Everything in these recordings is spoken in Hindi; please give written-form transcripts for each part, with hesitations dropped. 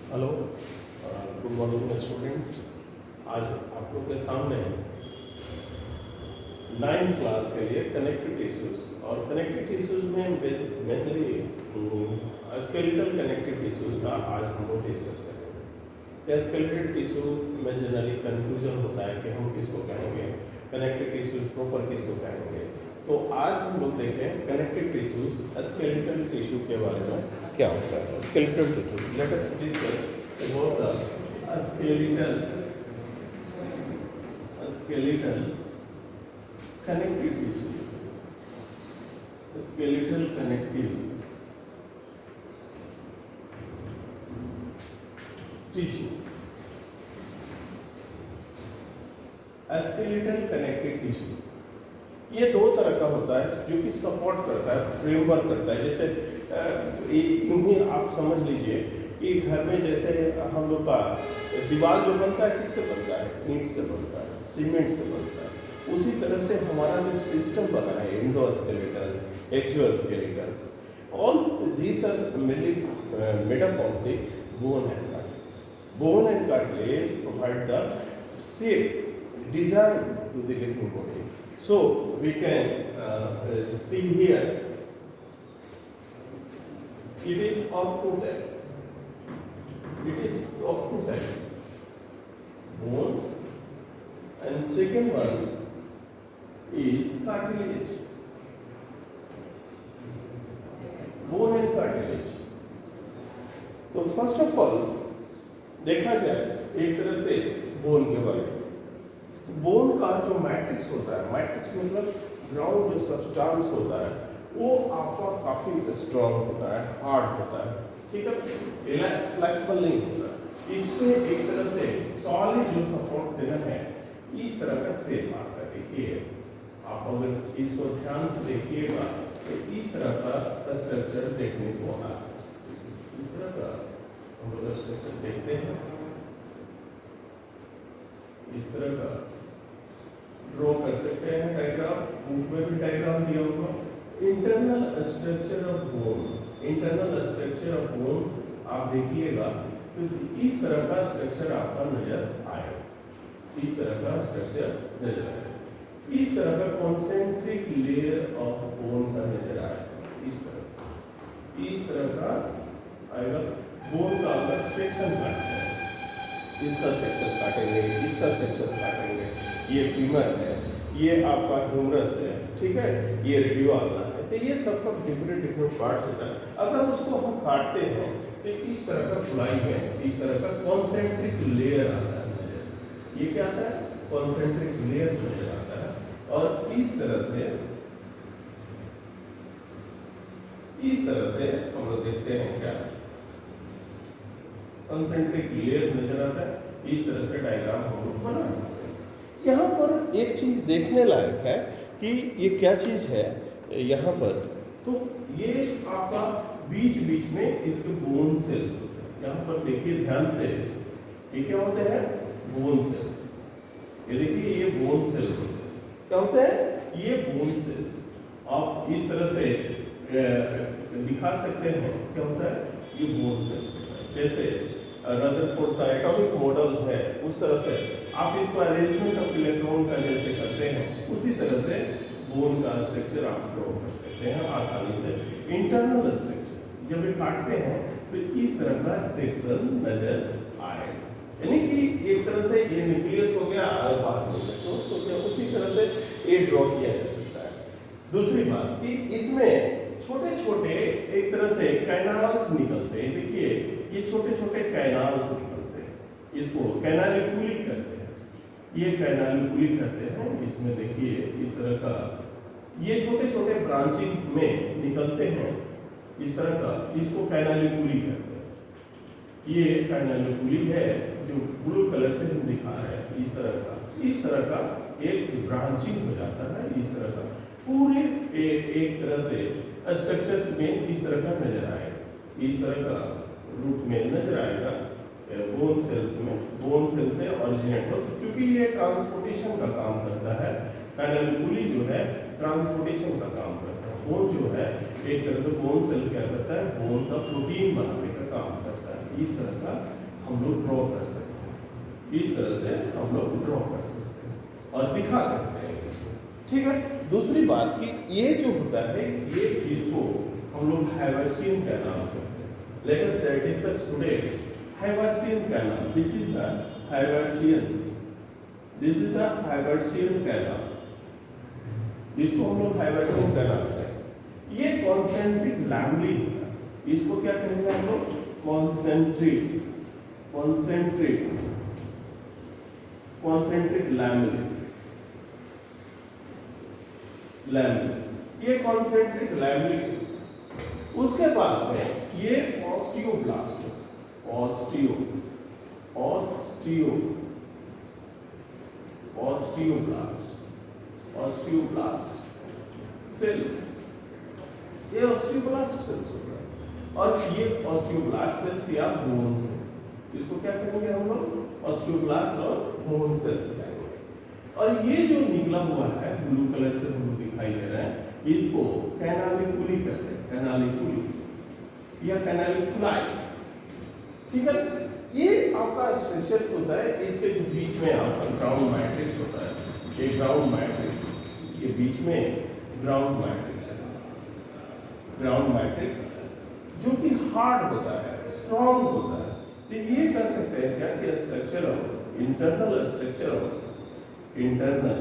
Hello, good morning student. आज आप लोग के सामने 9th क्लास के लिए कनेक्टिव टिश्यूज और कनेक्टिव टिश्यूज में मेनली स्केलेटल कनेक्टिव टिश्यूज का आज हम लोग डिस्कस करेंगे। स्केलेटल टिश्यू में जनरली कंफ्यूजन होता है कि हम किसको कहेंगे, कनेक्टिव टिश्यूज प्रॉपर किसको कहेंगे। तो आज हम लोग देखें कनेक्टिव टिश्यूज स्केलेटल टिश्यू के बारे में क्या होता है। Skeletal tissue, late us discuss about the skeletal connective tissue, skeletal connective tissue। skeletal connective tissue ये दो तरह का होता है जो कि सपोर्ट करता है, फ्रेमवर्क करता है। जैसे यूं ही आप समझ लीजिए कि घर में जैसे हम लोग का दीवार जो बनता है किससे बनता है, ईंट से बनता है, सीमेंट से बनता है। उसी तरह से हमारा जो सिस्टम बना है, endoskeletal, exoskeletals, all these are mainly made up of the bone and cartilage. Bone and cartilage provide the shape, design to the living body. So we can see here it is octotect. It is octotect bone, and second one is cartilage, bone and cartilage. तो फर्स्ट ऑफ ऑल देखा जाए एक तरह से बोन के बारे में, तो बोन का जो मैट्रिक्स होता है, मैट्रिक्स मतलब ग्राउंड जो सब्सटेंस होता है, वो आपका काफी स्ट्रांग होता है, हार्ड होता है, ठीक है, फ्लेक्सिबल नहीं होता। इसमें एक तरह से सॉलिड जो सपोर्ट देना है, इस तरह का शेप आता है। देखिए आप अगर इसको ध्यान से देखिएगा तो इस तरह का स्ट्रक्चर देखने को आ रहा है। इस तरह का हम लोग स्ट्रक्चर देखते हैं, इस तरह का ड्रॉ कर सकते हैं डायग्राम, बुक में भी डायग्राम दिया होगा। Internal structure of bone, internal structure of bone आप देखिएगा तो इस तरह का स्ट्रक्चर आपका नजर आएगा, इस तरह का स्ट्रक्चर नजर आएगा, इस तरह का कॉन्सेंट्रिक लेयर ऑफ बोन का नजर आएगा, इस तरह का आएगा। बोन का अगर सेक्शन काटते हैं, इसका सेक्शन काटेंगे, इसका सेक्शन काटेंगे, ये फीमर है, ये आपका ह्यूमरस है, ठीक है, ये रेडियोला है, तो ये सबका डिफरेंट डिफरेंट पार्ट होता है। अगर उसको हम काटते हैं तो इस तरह का खुलाई में इस तरह का कॉन्सेंट्रिक लेयर आता है। ये क्या आता है, कॉन्सेंट्रिक लेयर नजर आता है। और इस तरह से हम लोग देखते हैं क्या कॉन्सेंट्रिक लेयर नजर आता है। इस तरह से डायग्राम हम लोग बना सकते हैं। यहाँ पर एक चीज देखने लायक है कि ये क्या चीज है यहाँ पर, तो ये आपका बीच बीच में इसके बोन सेल्स होते हैं। यहाँ पर देखिए ध्यान से, ये क्या होते हैं, बोन सेल्स। ये देखिए ये बोन सेल्स होते हैं, क्या होते हैं, ये बोन सेल्स। आप इस तरह से दिखा सकते हैं क्या होता है, ये बोन सेल्स होता है। जैसे रदरफोर्ड का एटॉमिक मॉडल है, उस तरह से आप इसको अरेंजमेंट ऑफ इलेक्ट्रॉन का जैसे करते हैं, उसी तरह से बोन का स्ट्रक्चर आप ड्रॉ कर सकते हैं आसानी से। इंटरनल स्ट्रक्चर जब ये काटते हैं तो इस तरह का सेक्शन नजर आए, यानी कि एक तरह से ये न्यूक्लियस हो गया और बाद में इलेक्ट्रॉन्स हो गया, उसी तरह से ये ड्रॉ किया जा सकता है। दूसरी बात कि इसमें छोटे छोटे एक तरह से कैनाल्स निकलते हैं। देखिए ये छोटे छोटे कैनाल्स निकलते हैं, इसको कैनालिकुली कहते हैं, ये कैनालिकुली कहते हैं। इसमें देखिए इस तरह का ये छोटे छोटे ब्रांचिंग में निकलते हैं, इस तरह का, इसको कैनालिकुली कहते हैं। ये कैनालिकुली है जो ब्लू कलर से हम दिखा रहे हैं, इस तरह का एक ब्रांचिंग हो जाता है। इस तरह का पूरे एक तरह से स्ट्रक्चर्स में इस तरह का नजर आएगा, इस तरह का रूप में नजर आएगा बोन सेल्स में। बोन सेल से ऑरिजिनेट हो, क्योंकि ये ट्रांसपोर्टेशन का काम करता है। कैनालिकुली जो है ट्रांसपोर्टेशन का काम करता है। बोन जो है एक तरह से बोन सेल क्या करता है, बोन का प्रोटीन बनाने का काम करता है। इस तरह का हम लोग ड्रॉ कर सकते हैं, इस तरह से हम लोग ड्रॉ कर सकते हैं और दिखा सकते हैं इसको। ठीक है, दूसरी बात कि ये जो होता है ये इसको हम लोग हाइवर्सियन कैनाल कहते हैं। Let us discuss today Haversian canal. This is the Haversian, this is the Haversian canal, जिसको हम लोग हाइवर्सियन कैनाल कहते हैं। ये कॉन्सेंट्रिक लैमली होता है, इसको क्या कहेंगे हम लोग? Concentric, concentric, concentric lamellae, lamellae, ये कॉन्सेंट्रिक लैमली। उसके बाद में ये osteoblast, osteo, osteo, osteoblast, osteoblast cells, ये ऑस्टियोब्लास्ट सेल्स होता है। और ये ऑस्टियोब्लास्ट सेल्स या बोन सेल, इसको क्या कहेंगे हम लोग? ऑस्टियोब्लास्ट और बोन सेल्स कहेंगे। और ये जो निकला हुआ है ब्लू कलर से हम दिखाई दे रहा है, इसको कैनालिकुली कहते हैं, कैनालिकुली या कैनालिकुलाई। ठीक है, ये आपका स्ट्रक्चर्स होता है, इसके जो बीच में आपका ग्राउंड मैट्रिक्स होता है, ये ग्राउंड मैट्रिक्स, ये बीच में ग्राउंड मैट्रिक्स है, ग्राउंड मैट्रिक्स जो कि हार्ड होता है, स्ट्रॉन्ग होता है। तो ये कह सकते हैं क्या कि structure of internal structure of internal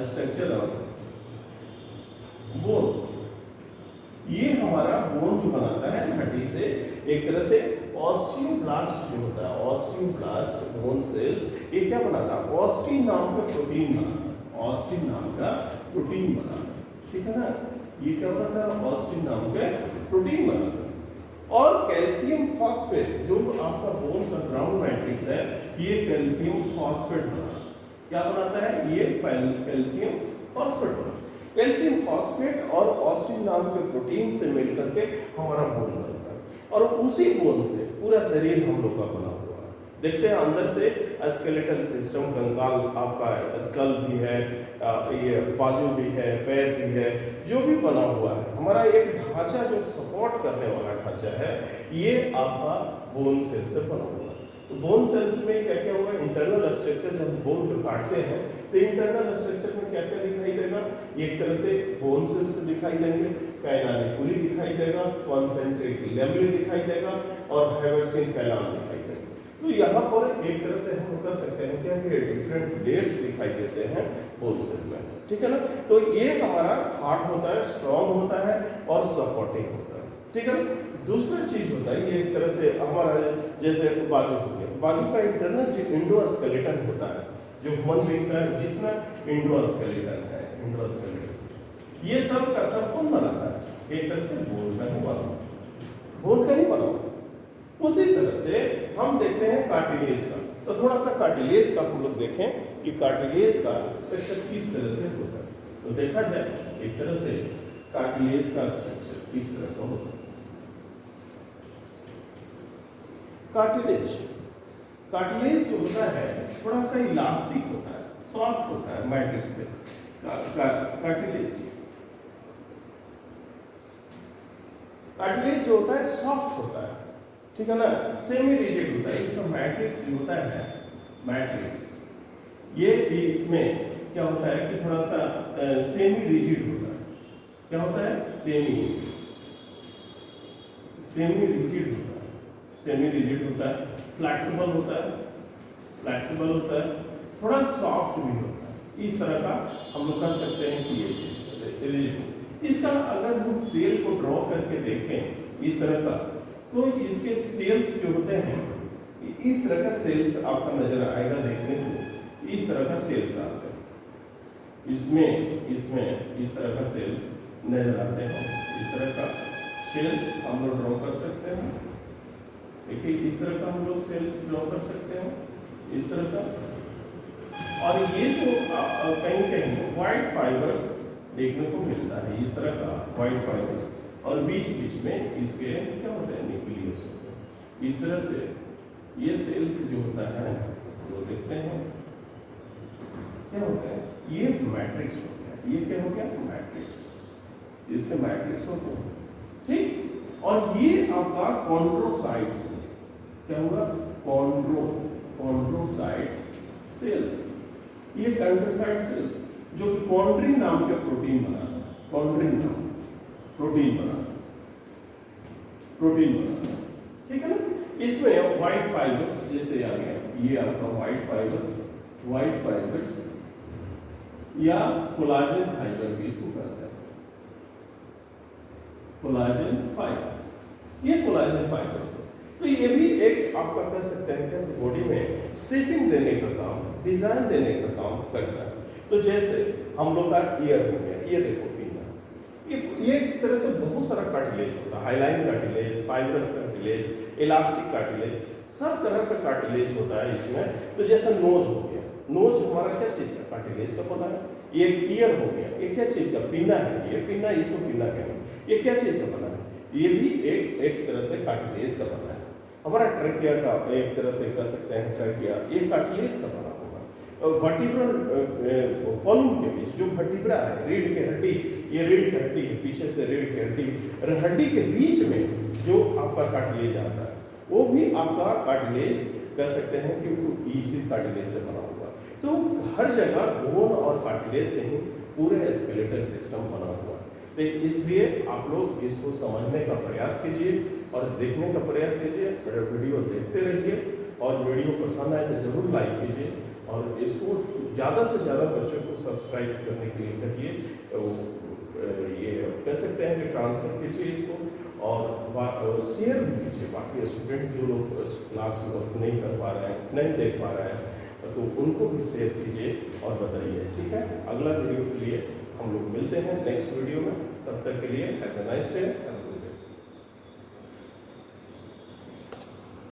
structure of bone. ये हमारा बोन जो बनाता है हड्डी से, एक तरह से ऑस्टियोब्लास्ट जो होता है, ऑस्टियोब्लास्ट बोन सेल्स, ये क्या बनाता है? ऑस्टिन नाम का प्रोटीन बनाता है, ऑस्टिन नाम का प्रोटीन बनाता है। ठीक है ना, ये क्या बनाता है? ऑस्टिन नाम का प्रोटीन बनाता है। और कैल्शियम फॉस्फेट जो आपका बोन का ग्राउंड मैट्रिक्स है, ये कैल्शियम फॉस्फेट बनाता है। क्या बनाता है? ये कैल्शियम फॉस्फेट बनाता है। कैल्शियम फॉस्फेट और ऑस्टिन नाम के प्रोटीन से मिलकर के हमारा बोन बनता है, और उसी बोन से पूरा शरीर हम लोग का बना हुआ है। देखते हैं अंदर से स्केलेटल सिस्टम, कंकाल, आपका स्कल भी है, ये बाजू भी है, पैर भी है, जो भी बना हुआ है हमारा एक ढांचा जो सपोर्ट करने वाला ढांचा है, ये आपका बोन सेल से बना हुआ है। तो बोन सेल्स में क्या क्या होगा? इंटरनल स्ट्रक्चर, जब बोन को काटते हैं तो इंटरनल स्ट्रक्चर में क्या क्या दिखाई देगा? एक तरह से बोन सेल्स दिखाई देंगे, कैनालिकुली दिखाई देगा, कॉन्सेंट्रिक लैमेली दिखाई देगा और हाइवर्सियन कैनाल दिखाई देगा। तो यहाँ पर एक तरह से हम कर सकते हैं क्या कि डिफरेंट लेयर्स दिखाई देते हैं बोन सेल में। ठीक है ना, तो ये हमारा हार्ड होता है, स्ट्रॉन्ग होता है और सपोर्टिंग होता है। ठीक है ना, दूसरा चीज होता है ये एक तरह से हमारा जैसे बाजू हो गया, बाजू का इंटरनल जो इंडोस्केलेटन होता है, जो ह्यूमन बीइंग का जितना इंडोस्केलेटन है, इंडोस्केलेटन, ये सब का सब कौन बनाता है? एक तरह से बोन का ही बना, बोन का ही बना। उसी तरह से हम देखते हैं कार्टिलेज का, तो थोड़ा सा कार्टिलेज का हम लोग देखें कि कार्टिलेज का स्ट्रक्चर किस तरह से होता है। तो देखा जाए एक तरह से कार्टिलेज का स्ट्रक्चर किस तरह का होता है। कार्टिलेज, कार्टिलेज जो होता है थोड़ा सा इलास्टिक होता है, सॉफ्ट होता है मैट्रिक्स से। कार्टिलेज, कार्टिलेज जो होता है सॉफ्ट होता है, ठीक है ना, सेमी रिजिड होता है। इसका मैट्रिक्स जो होता है, मैट्रिक्स ये इसमें क्या होता है कि थोड़ा सा सेमी रिजिड होता है। क्या होता है? सेमी रिजिड होता है, सेमी रिजिड होता है, फ्लेक्सिबल होता है, फ्लेक्सिबल होता है, थोड़ा सॉफ्ट भी होता है। इस तरह का हम लोग कर सकते हैं कि ये चीज। इसका अगर हम सेल को ड्रॉ करके देखें इस तरह का, तो इसके सेल्स जो होते हैं, इस तरह का सेल्स आपका नजर आएगा देखने को, इस तरह का सेल्स आते हैं इसमें इस तरह का सेल्स नजर आते हैं। इस तरह का सेल्स हम लोग ड्रॉ कर सकते हैं। देखिए इस तरह का हम लोग सेल्स ड्रॉ कर सकते हैं, इस तरह का। और ये जो कहीं कहीं व्हाइट फाइबर्स देखने को मिलता है, इस तरह का व्हाइट फाइबर्स, और बीच बीच में इसके क्या होते हैं? न्यूक्लियस होते हैं। इस तरह से ये सेल्स जो होता है वो देखते हैं क्या होता है, ये मैट्रिक्स होता है। ये क्या हो गया? मैट्रिक्स। इसके मैट्रिक्स होते हैं, ठीक। और ये आपका कॉन्ड्रोसाइट्स, क्या होगा, कॉन्ड्रोसाइट्स सेल्स, ये कॉन्ड्रोसाइट सेल्स जो कि कॉन्ड्रिन नाम के प्रोटीन बनाता है, कॉन्ड्रिन नाम प्रोटीन बनाता है, ठीक है ना। इसमें व्हाइट फाइबर्स जैसे आ गया, ये आपका व्हाइट फाइबर्स या कोलाजन फाइबर भी इसको कहते हैं, कोलाजन फाइबर, ये कोलाजन फाइबर। तो ये भी एक आपका कह सकते हैं कि बॉडी में शेपिंग देने का काम, डिजाइन देने का काम कर रहा है। तो जैसे हम लोग का ईयर हो गया, ये देखो पिन्ना, ये एक तरह से बहुत सारा कार्टिलेज होता है, hyaline cartilage, fibrous cartilage, elastic cartilage, सब तरह का कार्टिलेज होता है इसमें। तो जैसा नोज हो गया, नोज हमारा क्या चीज का, कार्टिलेज का बना है। ये ईयर हो गया, ये क्या चीज का, पिन्ना है, ये पिन्ना, इसको पिन्ना कहेंगे, ये क्या चीज का बना है, ये भी एक तरह से कार्टिलेज का बना है। हमारा ट्रकिया का एक तरह से कह सकते हैं, ट्रकिया ये कार्टिलेज का बना होगा। और वर्टिब्रल कॉलम के बीच जो वर्टिब्रा है, रीढ़ की हड्डी, ये रीढ़ की हड्डी है, पीछे से रीढ़ की हड्डी के बीच में जो आपका कार्टिलेज आता है, वो भी आपका कार्टिलेज कह सकते हैं कि वो इसी कार्टिलेज से बना होगा। तो हर जगह बोन और कार्टिलेज से ही पूरे स्केलेटल सिस्टम बना हुआ है। तो इसलिए आप लोग इसको समझने का प्रयास कीजिए और देखने का प्रयास कीजिए, मेरा वीडियो देखते रहिए, और वीडियो पसंद आए तो जरूर लाइक कीजिए, और इसको ज़्यादा से ज़्यादा बच्चों को सब्सक्राइब करने के लिए कहिए। तो ये कह सकते हैं कि ट्रांसफर कीजिए इसको, और शेयर भी कीजिए बाकी स्टूडेंट जो लोग क्लास वर्क नहीं कर पा रहे हैं, नहीं देख पा रहे हैं, तो उनको भी शेयर कीजिए और बताइए, ठीक है। अगला वीडियो के लिए हम लोग मिलते हैं नेक्स्ट वीडियो में, तब तक के लिए हैव अ नाइस डे।